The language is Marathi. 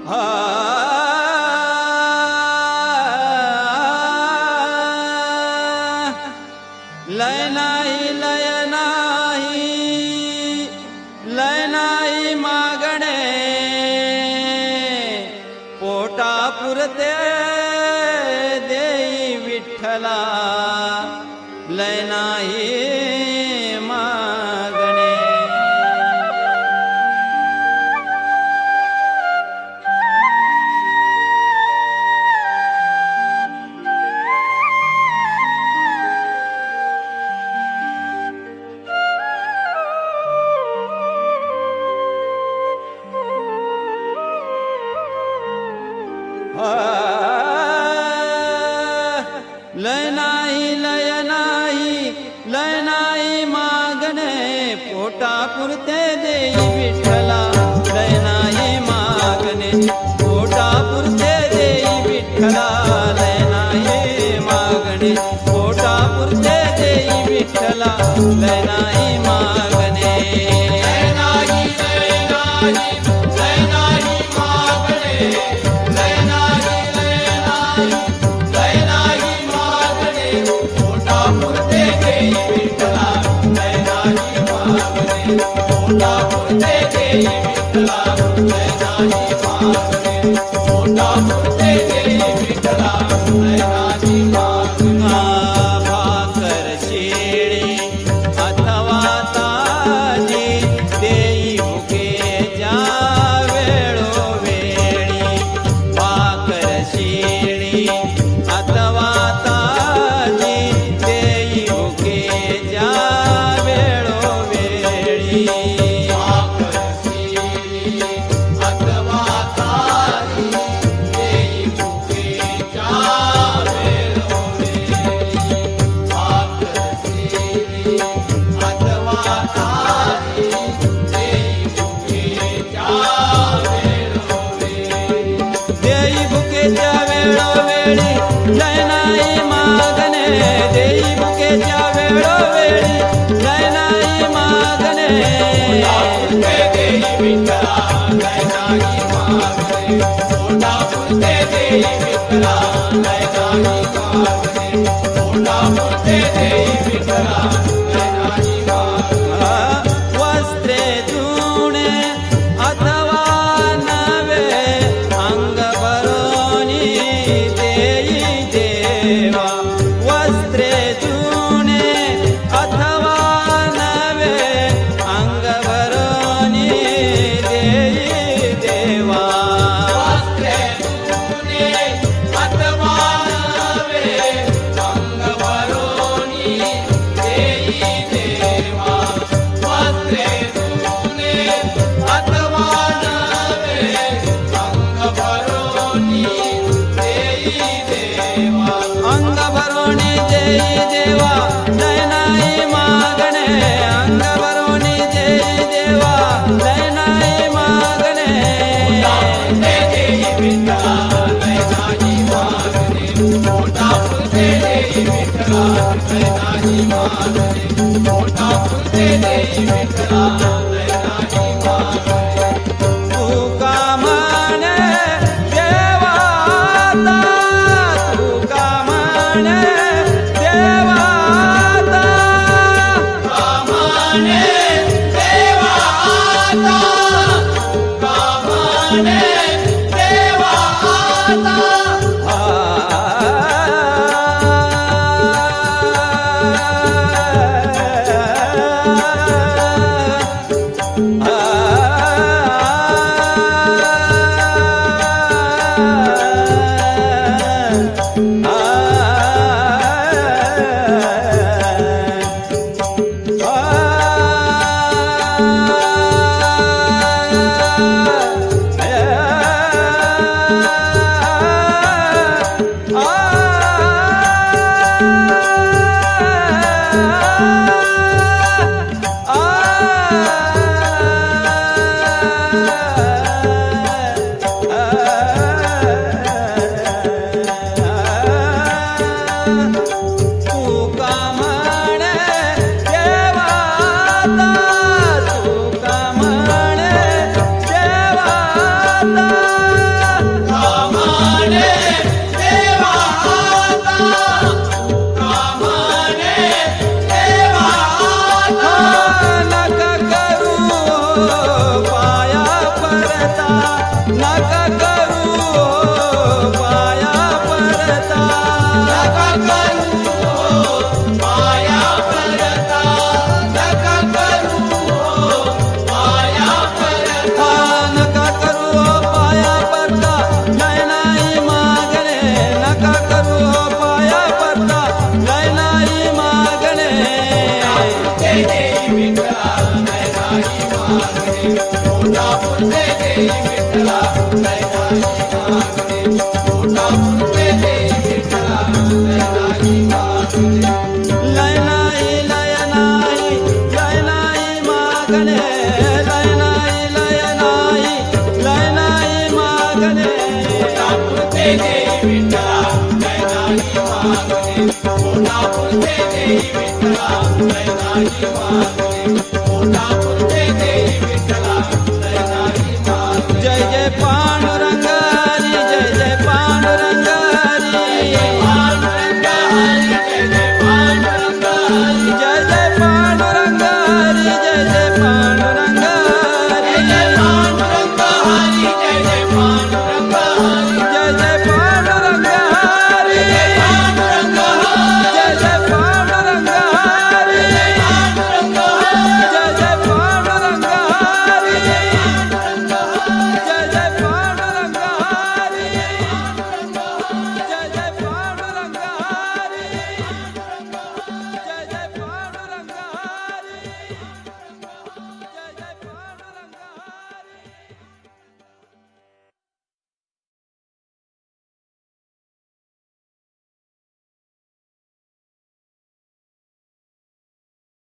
हा लय नाही लय नाही लय नाही मागणे पोटा पुरते देई विठ्ठला लय नाही मागणे लय नाही लय नाही लय नाही मागणे पोटा पुरते देई विठ्ठला लय नाही मागणे पोटा पुरते देई विठ्ठला लय नाही मागणे पोटा पुरते देई विठ्ठला लय नाही मागणे लय नाही लय नाही लय नाही मागणे लय नाही लय नाही पोटा पुरते देई विठ्ठला लय नाही मागणे पोटा पुरते देई विठ्ठला लय नाही मागणे पोटा पुरते देई विठ्ठला लय नाही मागणे भाकर शिळी अथवा ताजी देई भुकेच्या वेळोवेळी भाकर शिळी अथवा लय नाही मागणे देई भुकेच्या वेळोवेळी लय नाही मागणे देई विठ्ठला लय नाही मागणे पोटा पुरते देई विठ्ठला लय नाही मागणे पोटा पुरते देई विठ्ठला लय नाही मागणे वस्त्रे जुने अथवा नवे अंग भरोनी वस्त्रे जुने अथवा नवे अंग भरोनी देई देवा वस्त्रे जुने अथवा नवे अंग भरोनी देई देवा वस्त्रे जुने अथवा नवे अंग भरोनी देई देवा अंग भरोनी देई देवा लय नाही मागणे अंग भरोनी देई देवा लय नाही मागणे देई विठ्ठला लय नाही मागणे पोटा पुरते देई विठ्ठला लय नाही मागणे पोटा पुरते देई विठ्ठला लय नाही मागणे तुका म्हणे देवाता तुका म्हणे देई विठ्ठला लय नाही मागणे पोटापुरते देई विठ्ठला लय नाही मागणे पोटापुरते देई